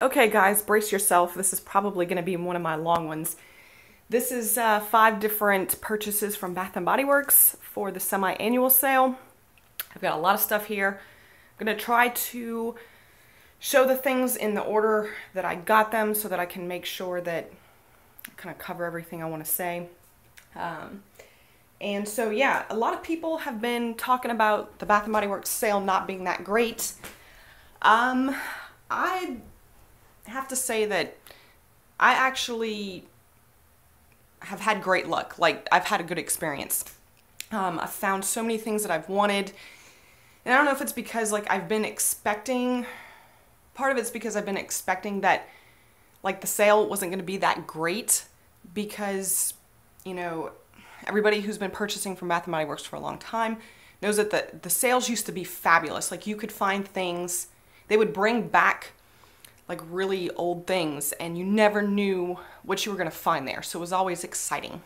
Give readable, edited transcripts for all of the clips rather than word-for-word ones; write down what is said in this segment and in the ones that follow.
Okay guys, brace yourself. This is probably going to be one of my long ones. This is 5 different purchases from Bath & Body Works for the semi-annual sale. I've got a lot of stuff here. I'm going to try to show the things in the order that I got them so that I can make sure that I kind of cover everything I want to say. And so yeah, a lot of people have been talking about the Bath & Body Works sale not being that great. I have to say that I actually have had great luck. Like, I've had a good experience. I've found so many things that I've wanted. And I don't know if it's because, like, I've been expecting, part of it's because I've been expecting that, like, the sale wasn't going to be that great because, you know, everybody who's been purchasing from Bath & Body Works for a long time knows that the sales used to be fabulous. Like, you could find things, they would bring back like really old things and you never knew what you were going to find there. So it was always exciting.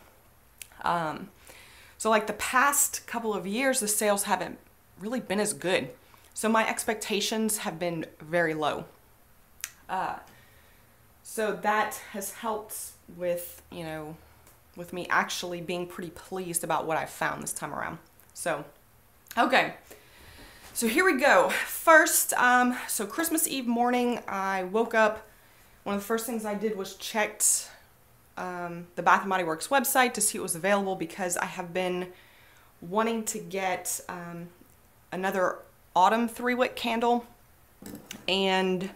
So like the past couple of years, the sales haven't really been as good. So my expectations have been very low. So that has helped with, you know, with me actually being pretty pleased about what I found this time around. So, okay. So here we go. First, so Christmas Eve morning, I woke up. One of the first things I did was checked the Bath & Body Works website to see what was available because I have been wanting to get another autumn 3-wick candle. And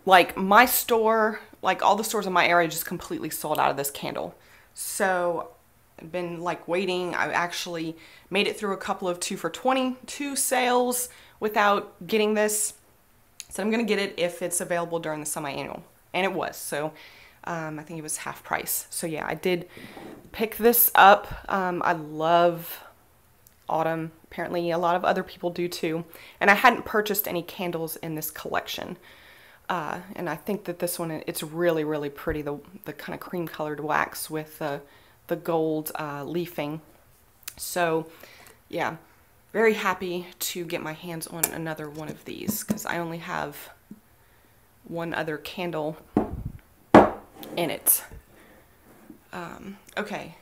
like my store, like all the stores in my area just completely sold out of this candle. So I've been like waiting. I actually made it through a couple of 2 for $22 sales without getting this. So I'm gonna get it if it's available during the semi-annual. And it was, so I think it was half price. So yeah, I did pick this up. I love autumn. Apparently a lot of other people do too. And I hadn't purchased any candles in this collection. And I think that this one, it's really, really pretty. The kind of cream colored wax with the gold leafing. So yeah, very happy to get my hands on another one of these because I only have one other candle in it. Okay,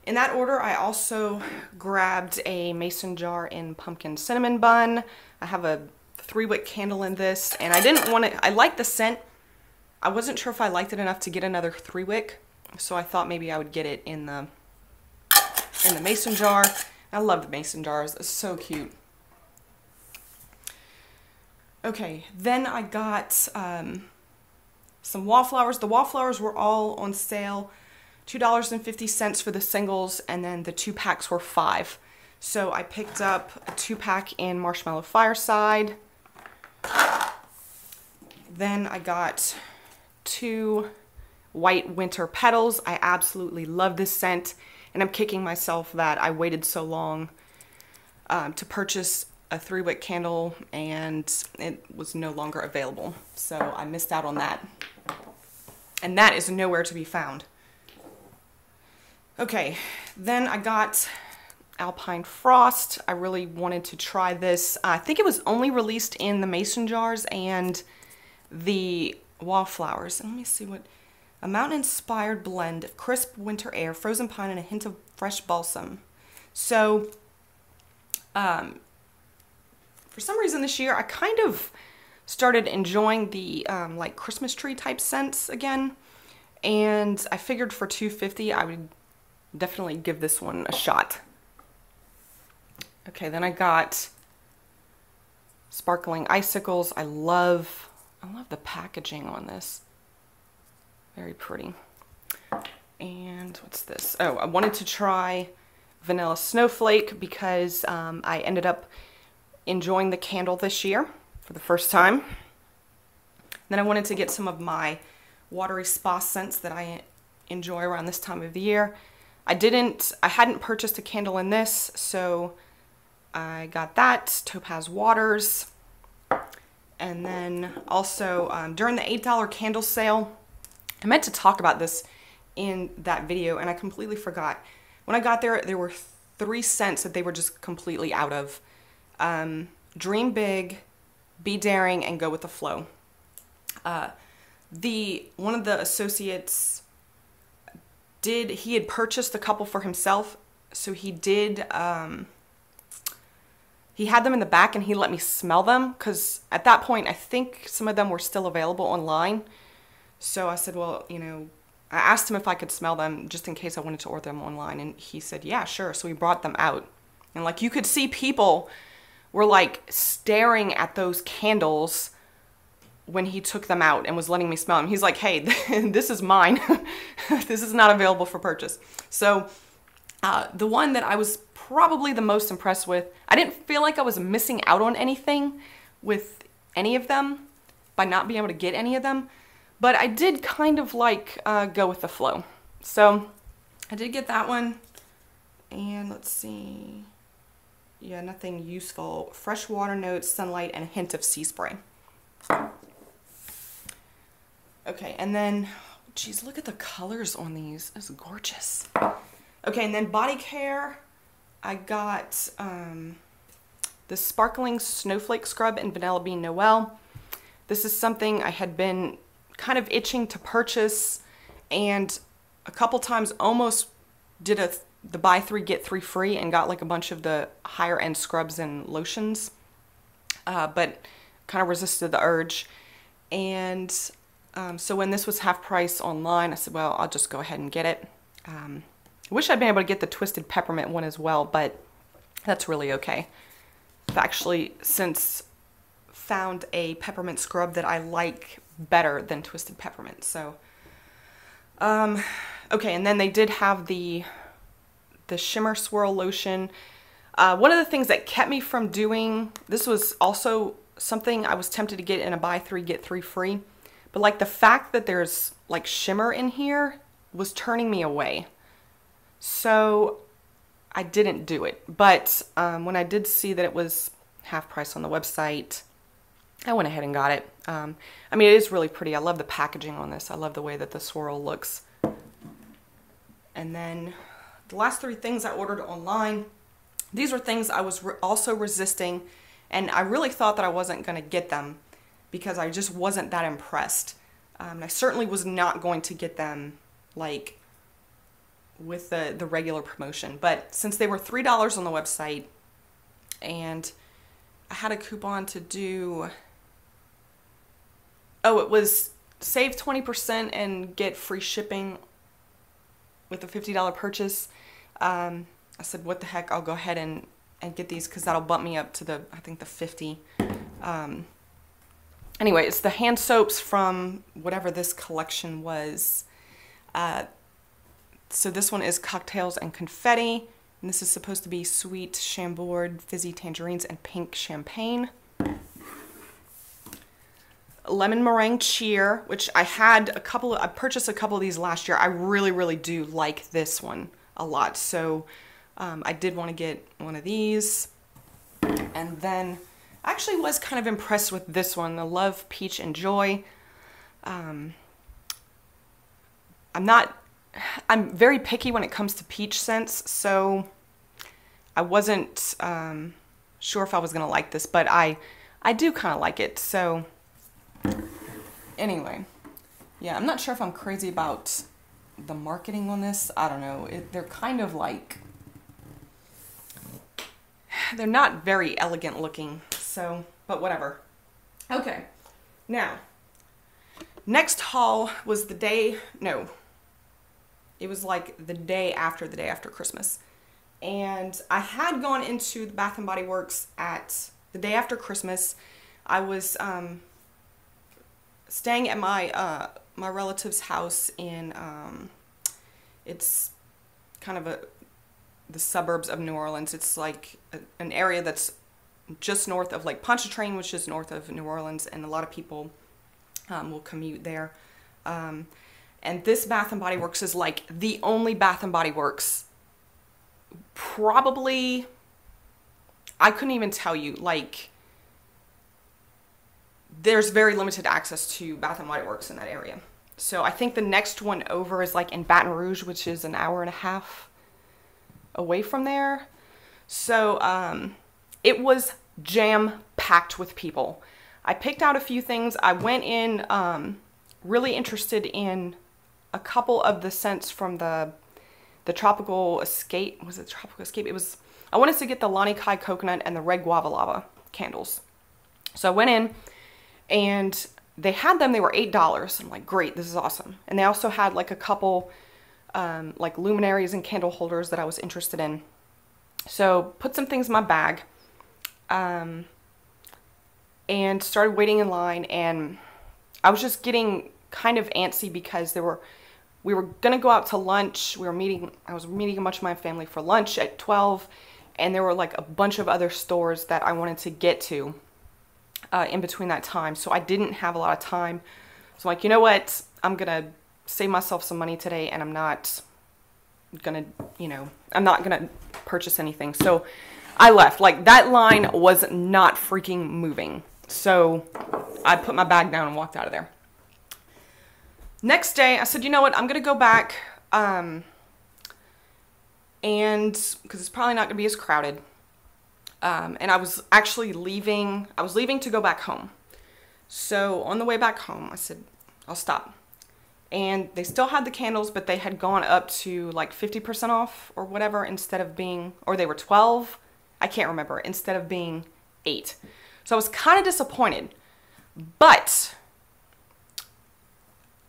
in that order I also grabbed a mason jar in pumpkin cinnamon bun. I have a 3-wick candle in this and I didn't want to, I liked the scent. I wasn't sure if I liked it enough to get another 3-wick. So I thought maybe I would get it in the mason jar. I love the mason jars. It's so cute. Okay, then I got some wallflowers. The wallflowers were all on sale, $2.50 for the singles, and then the 2-packs were $5. So I picked up a 2-pack in Marshmallow Fireside. Then I got 2 white winter petals. I absolutely love this scent, and I'm kicking myself that I waited so long to purchase a 3-wick candle and it was no longer available. So I missed out on that. And that is nowhere to be found. Okay, then I got Alpine Frost. I really wanted to try this. I think it was only released in the mason jars and the wallflowers. And let me see what... A mountain-inspired blend of crisp winter air, frozen pine, and a hint of fresh balsam. So, for some reason this year, I kind of started enjoying the like Christmas tree type scents again. And I figured for $2.50, I would definitely give this one a shot. Okay, then I got sparkling icicles. I love the packaging on this. Very pretty. And what's this? Oh, I wanted to try Vanilla Snowflake because I ended up enjoying the candle this year for the first time. Then I wanted to get some of my watery spa scents that I enjoy around this time of the year. I hadn't purchased a candle in this, so I got that, Topaz Waters. And then also during the $8 candle sale, I meant to talk about this in that video and I completely forgot. When I got there, there were 3 scents that they were just completely out of. Dream Big, Be Daring, and Go With The Flow. One of the associates he had purchased a couple for himself, so he had them in the back and he let me smell them, because at that point I think some of them were still available online. So I said, well, you know, I asked him if I could smell them just in case I wanted to order them online, and he said, yeah, sure. So he brought them out, and like you could see people were like staring at those candles when he took them out and was letting me smell them. He's like, hey, this is mine. This is not available for purchase. So the one that I was probably the most impressed with, I didn't feel like I was missing out on anything with any of them by not being able to get any of them, but I did kind of like go with the flow. So I did get that one, and let's see. Yeah, nothing useful. Fresh water notes, sunlight, and a hint of sea spray. Okay, and then, geez, look at the colors on these. It's gorgeous. Okay, and then body care, I got the Sparkling Snowflake Scrub in Vanilla Bean Noel. This is something I had been kind of itching to purchase, and a couple times almost did the buy 3 get 3 free and got like a bunch of the higher end scrubs and lotions, but kind of resisted the urge. And so when this was half price online, I said, well, I'll just go ahead and get it. I wish I'd been able to get the Twisted Peppermint one as well, but that's really okay. I've actually since found a peppermint scrub that I like better than Twisted Peppermint. So, okay, and then they did have the Shimmer Swirl Lotion. One of the things that kept me from doing, this was also something I was tempted to get in a buy 3 get 3 free, but like the fact that there's like shimmer in here was turning me away. So I didn't do it. But when I did see that it was half price on the website, I went ahead and got it. I mean, it is really pretty. I love the packaging on this. I love the way that the swirl looks. And then the last 3 things I ordered online, these were things I was also resisting, and I really thought that I wasn't going to get them because I just wasn't that impressed. I certainly was not going to get them like with the regular promotion, but since they were $3 on the website and I had a coupon to do, oh, it was save 20% and get free shipping with a $50 purchase. I said, what the heck, I'll go ahead and get these because that'll bump me up to I think the 50. Anyway, it's the hand soaps from whatever this collection was. So this one is Cocktails and Confetti, and this is supposed to be sweet Chambord, fizzy tangerines, and pink champagne. Lemon Meringue Cheer, which I purchased a couple of these last year. I really, really do like this one a lot. So I did want to get one of these. And then I actually was kind of impressed with this one, the Love Peach and Joy. I'm very picky when it comes to peach scents, so I wasn't sure if I was going to like this, but I do kind of like it. So anyway, yeah, I'm not sure if I'm crazy about the marketing on this. I don't know. They're kind of like, they're not very elegant looking, so, but whatever. Okay, now, next haul was it was like the day after Christmas. And I had gone into the Bath & Body Works at the day after Christmas. I was staying at my relative's house in, it's kind of the suburbs of New Orleans. It's like an area that's just north of Lake Pontchartrain, which is north of New Orleans, and a lot of people will commute there. And this Bath & Body Works is like the only Bath & Body Works, probably, I couldn't even tell you, like, there's very limited access to Bath & Body Works in that area. So I think the next one over is like in Baton Rouge, which is an hour and a half away from there. So it was jam-packed with people. I picked out a few things. I went in really interested in a couple of the scents from the Tropical Escape. Was it Tropical Escape? It was, I wanted to get the Lani Kai Coconut and the Red Guava Lava candles. So I went in and they had them. They were $8. I'm like, great, this is awesome. And they also had like a couple like luminaries and candle holders that I was interested in. So put some things in my bag and started waiting in line, and I was just getting kind of antsy because we were gonna go out to lunch. I was meeting a bunch of my family for lunch at 12, and there were like a bunch of other stores that I wanted to get to in between that time. So I didn't have a lot of time. So I'm like, you know what? I'm gonna save myself some money today, and I'm not gonna purchase anything. So I left. Like, that line was not freaking moving. So I put my bag down and walked out of there. Next day, I said, you know what? I'm gonna go back, and because it's probably not gonna be as crowded. And I was actually leaving. I was leaving to go back home. So on the way back home, I said, I'll stop. And they still had the candles, but they had gone up to like 50% off or whatever, instead of being, or they were 12. I can't remember, instead of being 8. So I was kind of disappointed, but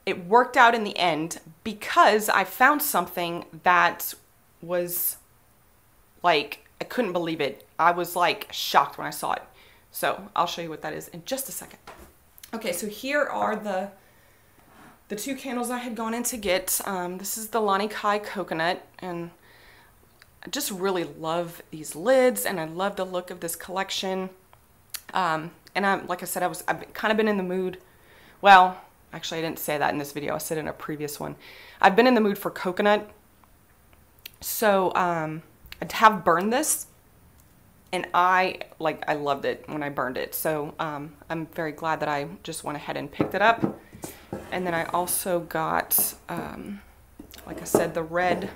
it worked out in the end because I found something that was like, I couldn't believe it. I was like shocked when I saw it. So I'll show you what that is in just a second. Okay, so here are the two candles I had gone in to get. This is the Lani Kai Coconut, and I just really love these lids, and I love the look of this collection. And like I said, I've kind of been in the mood. Well, actually, I didn't say that in this video. I said in a previous one. I've been in the mood for coconut. So I have burned this, and I loved it when I burned it. So I'm very glad that I just went ahead and picked it up. And then I also got, like I said, the Red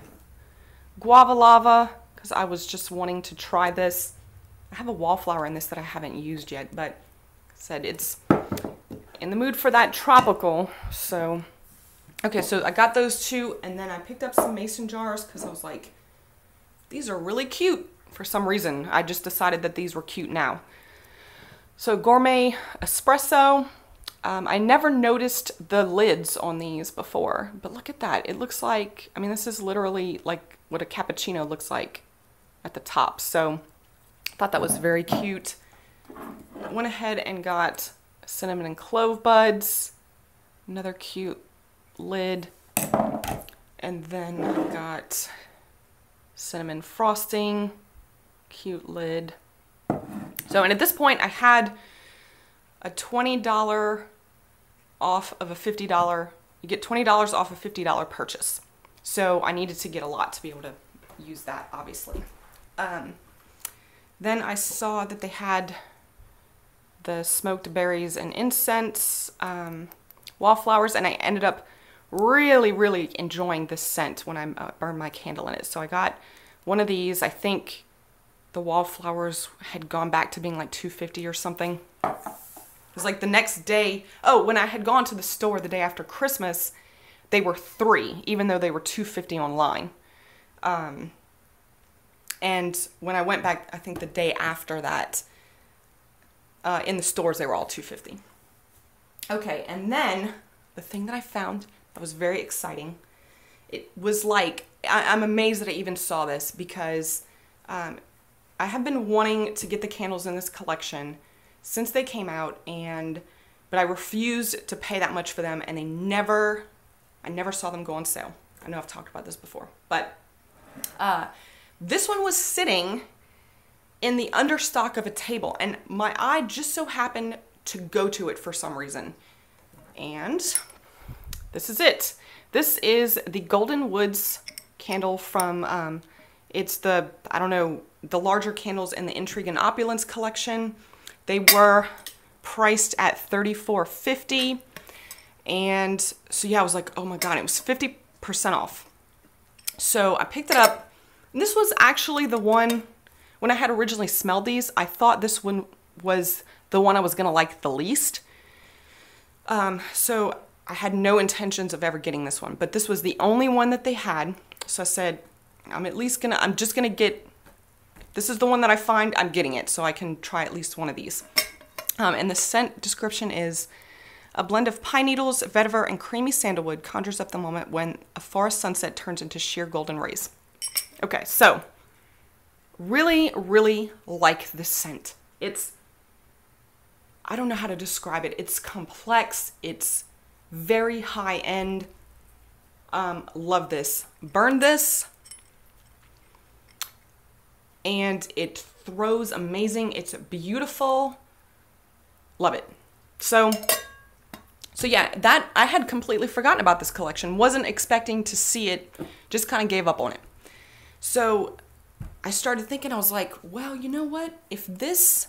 Guava Lava, because I was just wanting to try this. I have a wallflower in this that I haven't used yet, but like I said, it's in the mood for that tropical. So, okay, so I got those two, and then I picked up some mason jars because I was like, these are really cute for some reason. I just decided that these were cute now. So Gourmet Espresso. I never noticed the lids on these before, but look at that. It looks like, I mean, this is literally like what a cappuccino looks like at the top. So I thought that was very cute. I went ahead and got cinnamon and clove buds, another cute lid. And then I got cinnamon frosting, cute lid. So, and at this point I had a $20 off of a $50, you get $20 off a $50 purchase. So I needed to get a lot to be able to use that, obviously. Then I saw that they had the smoked berries and incense, wallflowers, and I ended up really enjoying this scent when I burned my candle in it. So I got one of these. I think the wallflowers had gone back to being like $2.50 or something. It was like the next day. Oh, when I had gone to the store the day after Christmas, they were $3, even though they were $2.50 online. And when I went back, I think the day after that, in the stores, they were all $2.50. Okay, and then the thing that I found that was very exciting, it was like, I'm amazed that I even saw this, because I have been wanting to get the candles in this collection since they came out, but I refused to pay that much for them, and I never saw them go on sale. I know I've talked about this before, but this one was sitting in the understock of a table, and my eye just so happened to go to it for some reason. And this is it. This is the Golden Woods candle from, it's the, I don't know, the larger candles in the Intrigue and Opulence collection. They were priced at $34.50. And so yeah, I was like, oh my God, it was 50% off. So I picked it up, and this was actually the one, when I had originally smelled these, I thought this one was the one I was gonna like the least. So I had no intentions of ever getting this one, but this was the only one that they had. So I said, I'm just gonna get, this is the one that I find, I'm getting it so I can try at least one of these. And the scent description is, a blend of pine needles, vetiver, and creamy sandalwood conjures up the moment when a forest sunset turns into sheer golden rays. Okay, so really, really like this scent. I don't know how to describe it. It's complex. It's very high end. Love this. Burn this. And it throws amazing. It's beautiful. Love it. So yeah, that I had completely forgotten about this collection. Wasn't expecting to see it. Just kind of gave up on it. So I started thinking, I was like, well, you know what? If this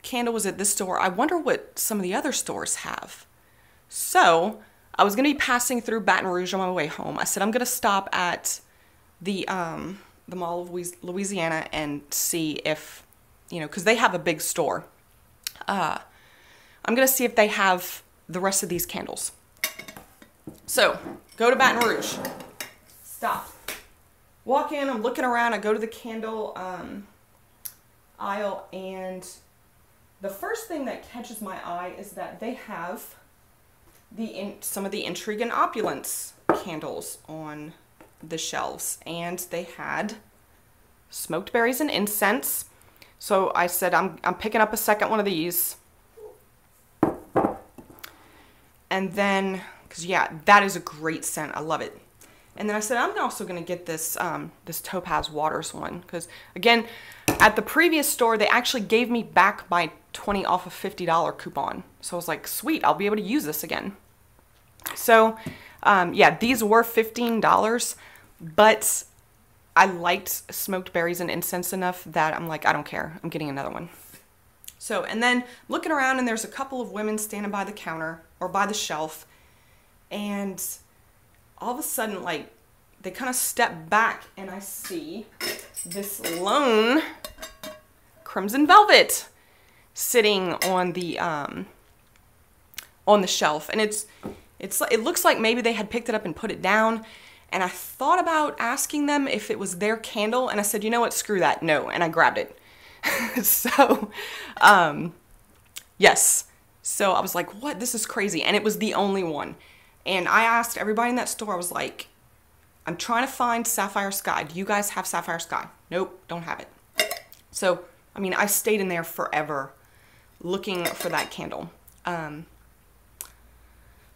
candle was at this store, I wonder what some of the other stores have. So I was going to be passing through Baton Rouge on my way home. I said, I'm going to stop at the Mall of Louisiana and see if, because they have a big store. I'm going to see if they have the rest of these candles. So, go to Baton Rouge. Stop. Walk in, I'm looking around, I go to the candle aisle, and the first thing that catches my eye is that they have some of the Intrigue and Opulence candles on the shelves, and they had smoked berries and incense. So I said, I'm picking up a second one of these. And then, because yeah, that is a great scent. I love it. And then I said, I'm also going to get this this Topaz Waters one. Because, again, at the previous store, they actually gave me back my 20 off a $50 coupon. So I was like, sweet, I'll be able to use this again. So, yeah, these were $15. But I liked smoked berries and incense enough that I'm like, I don't care. I'm getting another one. So, and then looking around, and there's a couple of women standing by the counter or by the shelf, and all of a sudden, like, they kind of step back, and I see this lone Crimson Velvet sitting on the shelf, and it looks like maybe they had picked it up and put it down. And I thought about asking them if it was their candle, and I said, you know what, screw that, no, and I grabbed it. So, yes. So I was like, what? This is crazy. And it was the only one. And I asked everybody in that store, I was like, I'm trying to find Sapphire Sky. Do you guys have Sapphire Sky? Nope, don't have it. So, I mean, I stayed in there forever looking for that candle.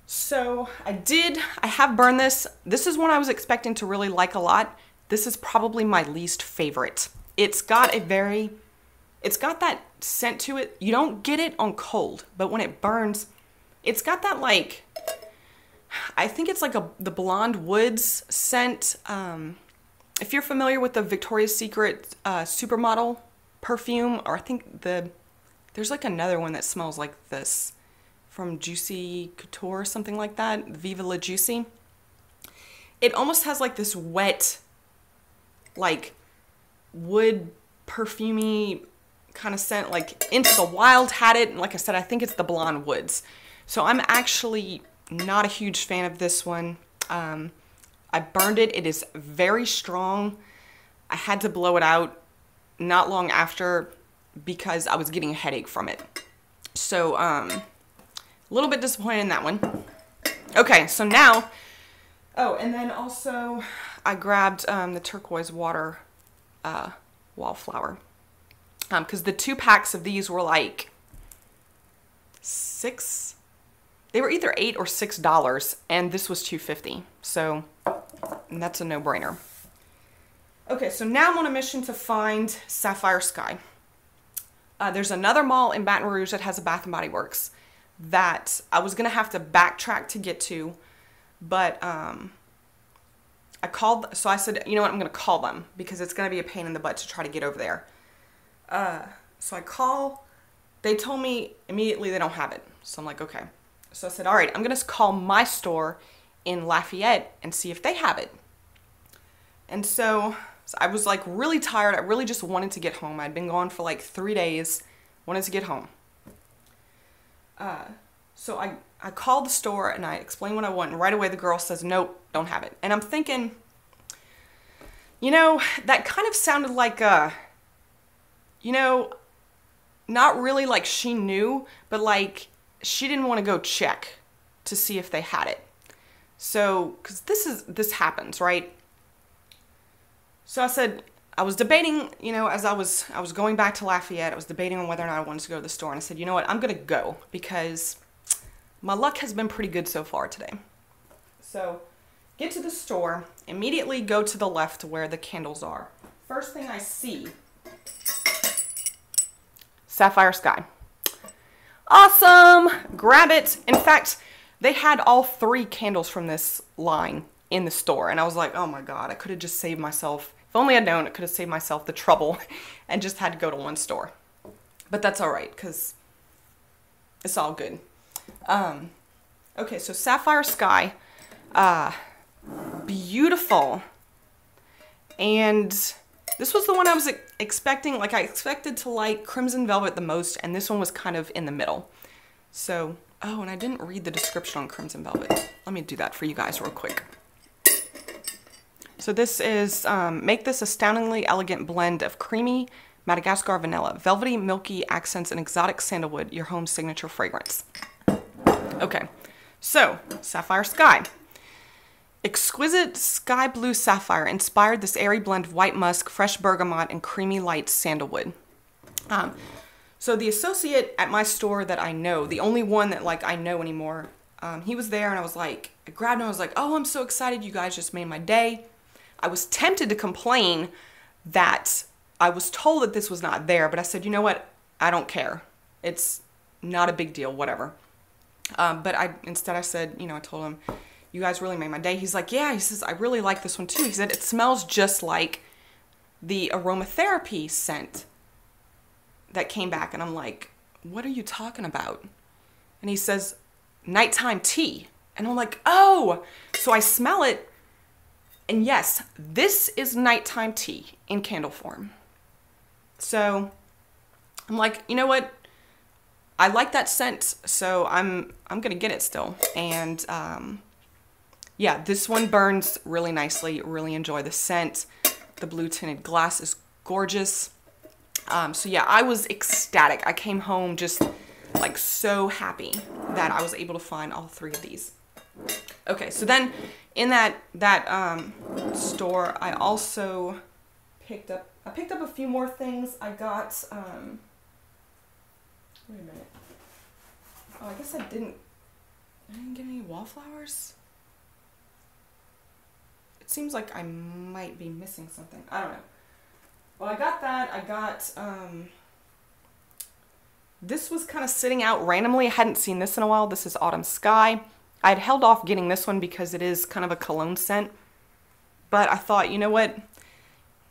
So I have burned this. This is one I was expecting to really like a lot. This is probably my least favorite. It's got that scent to it. You don't get it on cold, but when it burns, it's got that, like, I think it's like the Blonde Woods scent. If you're familiar with the Victoria's Secret Supermodel perfume, or I think there's like another one that smells like this from Juicy Couture or something like that, Viva La Juicy. It almost has like this wet, like, wood perfumey kind of scent. Like Into the Wild had it, and like I said, I think it's the Blonde Woods. So I'm actually not a huge fan of this one. I burned it. It is very strong. I had to blow it out not long after because I was getting a headache from it. So a little bit disappointed in that one. Okay, so now, oh, and then also I grabbed the turquoise water wallflower, because the 2 packs of these were like they were either $8 or $6, and this was $2.50. So that's a no-brainer. Okay, so now I'm on a mission to find Sapphire Sky. There's another mall in Baton Rouge that has a Bath & Body Works that I was going to have to backtrack to get to, but I said, you know what, I'm going to call them because it's going to be a pain in the butt to try to get over there. So I call, they told me immediately they don't have it. So I'm like, okay. So I said, all right, I'm going to call my store in Lafayette and see if they have it. And so I was like really tired. I really just wanted to get home. I'd been gone for like 3 days, wanted to get home. So I called the store and I explained what I want, and right away the girl says, nope, don't have it. And I'm thinking, you know, that kind of sounded like you know, not really like she knew, but like she didn't want to go check to see if they had it. So, because this happens, right? So I said, I was debating, you know, as I was going back to Lafayette, I was debating on whether or not I wanted to go to the store, and I said, you know what, I'm gonna go because my luck has been pretty good so far today. So, get to the store, immediately go to the left where the candles are. First thing I see, Sapphire Sky. Awesome! Grab it. In fact, they had all 3 candles from this line in the store, and I was like, oh my god, I could have just saved myself. If only I'd known, I could have saved myself the trouble and just had to go to one store. But that's alright, because it's all good. Okay, so Sapphire Sky, beautiful. And this was the one I was expecting. Like, I expected to like Crimson Velvet the most, and this one was kind of in the middle. So, oh, and I didn't read the description on Crimson Velvet. Let me do that for you guys real quick. So this is, make this astoundingly elegant blend of creamy Madagascar vanilla, velvety, milky accents, and exotic sandalwood, your home signature fragrance. Okay, so Sapphire Sky. Exquisite sky blue sapphire inspired this airy blend of white musk, fresh bergamot, and creamy light sandalwood. So the associate at my store that I know, the only one that like I know anymore, he was there, and I was like, I grabbed him, I was like, oh, I'm so excited, you guys just made my day. I was tempted to complain that I was told that this was not there, but I said, you know what, I don't care. It's not a big deal, whatever. But instead I said, you know, I told him, you guys really made my day. He's like, yeah, he says, I really like this one too. He said, it smells just like the aromatherapy scent that came back. And I'm like, what are you talking about? And he says, nighttime tea. And I'm like, oh, so I smell it. And yes, this is nighttime tea in candle form. So I'm like, you know what? I like that scent, so I'm gonna get it still. And yeah, this one burns really nicely. Really enjoy the scent. The blue tinted glass is gorgeous. So yeah, I was ecstatic. I came home just like so happy that I was able to find all 3 of these. Okay, so then in that store, I also picked up a few more things. I got wait a minute. Oh, I guess I didn't get any wallflowers. It seems like I might be missing something. I don't know. Well, I got that. I got this was kind of sitting out randomly. I hadn't seen this in a while. This is Autumn Sky. I'd held off getting this one because it is kind of a cologne scent. But I thought, you know what?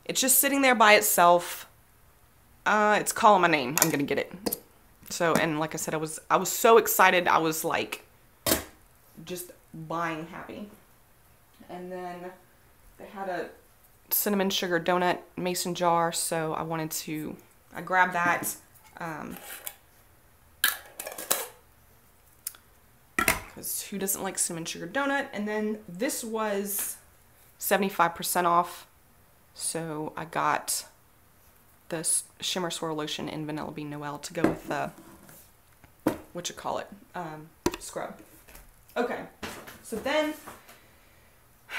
It's just sitting there by itself. It's calling my name. I'm gonna get it. So, and like I said, I was so excited. I was like just buying happy. And then they had a cinnamon sugar donut mason jar, so I grabbed that. Because who doesn't like cinnamon sugar donut? And then this was 75% off, so I got the Shimmer Swirl Lotion in Vanilla Bean Noel to go with the, scrub. Okay, so then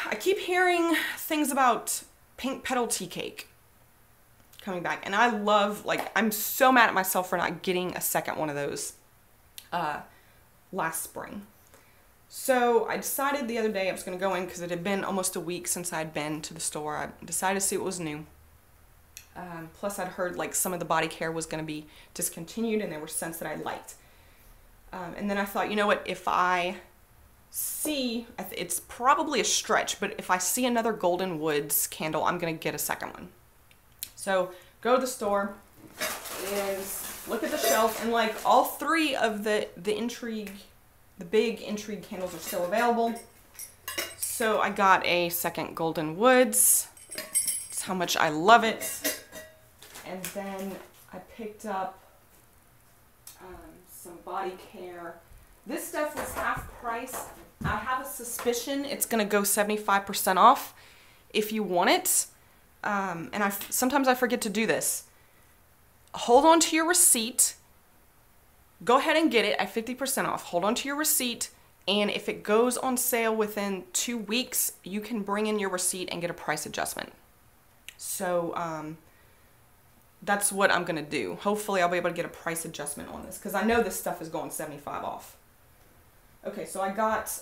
I keep hearing things about Pink Petal Tea Cake coming back, and I love, like, I'm so mad at myself for not getting a second one of those last spring. So I decided the other day I was going to go in because it had been almost a week since I'd been to the store. I decided to see what was new. Plus I'd heard like some of the body care was going to be discontinued, and there were scents that I liked. And then I thought, you know what, if I see, it's probably a stretch, but if I see another Golden Woods candle, I'm going to get a second one. So go to the store, look at the shelf, and like all 3 of the big Intrigue candles are still available. So I got a second Golden Woods. That's how much I love it. And then I picked up some body care. This stuff was half price. I have a suspicion it's gonna go 75% off if you want it. And sometimes I forget to do this. Hold on to your receipt. Go ahead and get it at 50% off. Hold on to your receipt. And if it goes on sale within 2 weeks, you can bring in your receipt and get a price adjustment. So that's what I'm gonna do. Hopefully I'll be able to get a price adjustment on this because I know this stuff is going 75 off. Okay, so I got,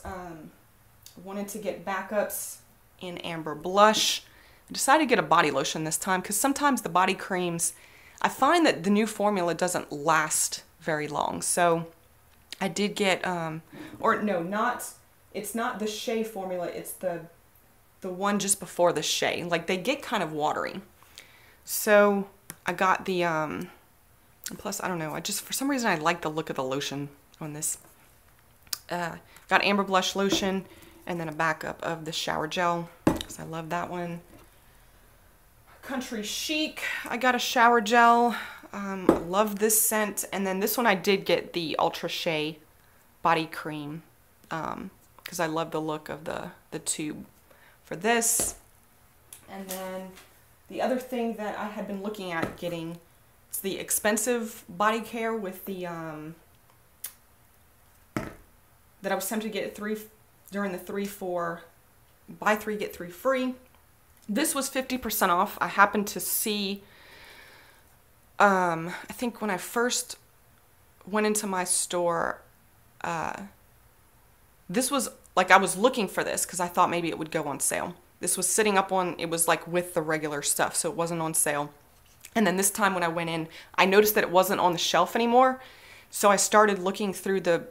wanted to get backups in Amber Blush. I decided to get a body lotion this time because sometimes the body creams, I find that the new formula doesn't last very long. So I did get, or no, it's not the Shea formula, it's the one just before the Shea. Like they get kind of watery. So I got the, plus I don't know, for some reason I like the look of the lotion on this. Got Amber Blush lotion and then a backup of the shower gel because I love that one. Country Chic, I got a shower gel. I love this scent. And then this one I did get the Ultra Shea body cream because I love the look of the tube for this. And then the other thing that I had been looking at getting, it's the expensive body care with the that I was tempted to get during the 3-4 buy 3 get 3 free. This was 50% off. I happened to see, I think when I first went into my store, this was like, I was looking for this because I thought maybe it would go on sale. This was sitting up on, it was like with the regular stuff, so it wasn't on sale. And then this time when I went in, I noticed that it wasn't on the shelf anymore. So I started looking through the,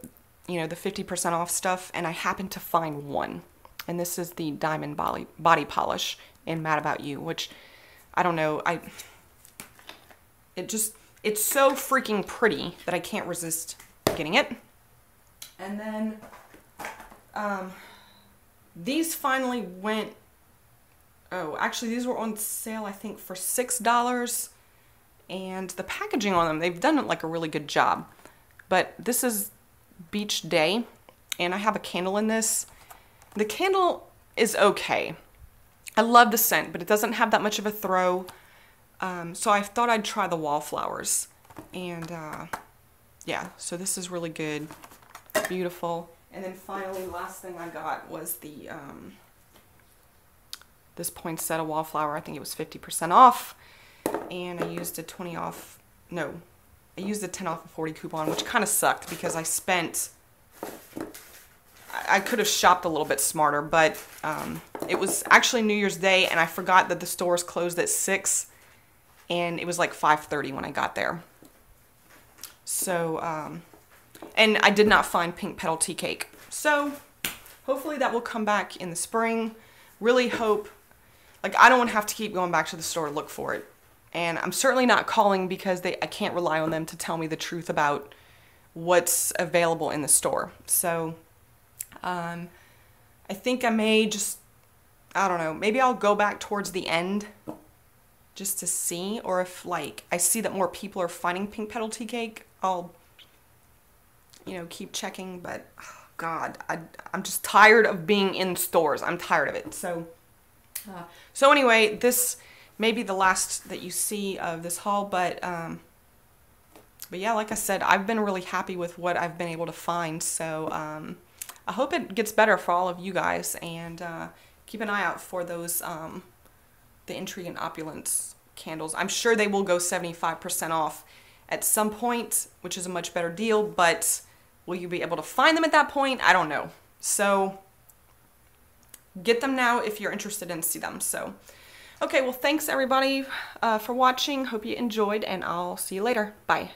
the 50% off stuff, and I happened to find one. And this is the Diamond Body Polish in Mad About You, which, I don't know, it's so freaking pretty that I can't resist getting it. And then, these finally went, oh, actually these were on sale, I think, for $6. And the packaging on them, they've done like a really good job. But this is Beach Day, and I have a candle in this. The candle is okay. I love the scent, but it doesn't have that much of a throw. So I thought I'd try the Wallflowers. And yeah, so this is really good. Beautiful. And then finally, last thing I got was the this poinsettia Wallflower. I think it was 50% off. And I used a 20 off, no, I used a 10 off of 40 coupon, which kind of sucked because I could have shopped a little bit smarter, but it was actually New Year's Day, and I forgot that the stores closed at 6, and it was like 5:30 when I got there. So, and I did not find Pink Petal Tea Cake. So, hopefully that will come back in the spring. Really hope, like, I don't want to have to keep going back to the store to look for it. And I'm certainly not calling because I can't rely on them to tell me the truth about what's available in the store. So, I think I may just, I don't know, maybe I'll go back towards the end just to see, or if like I see that more people are finding Pink Petal Tea Cake, I'll, keep checking. But oh God, I'm just tired of being in stores. I'm tired of it. So, anyway, this may be the last that you see of this haul, but yeah, like I said, I've been really happy with what I've been able to find. So, I hope it gets better for all of you guys, and keep an eye out for those, the Intrigue and Opulence candles. I'm sure they will go 75% off at some point, which is a much better deal, but will you be able to find them at that point? I don't know. So get them now if you're interested in see them. So, okay, well, thanks everybody for watching. Hope you enjoyed, and I'll see you later. Bye.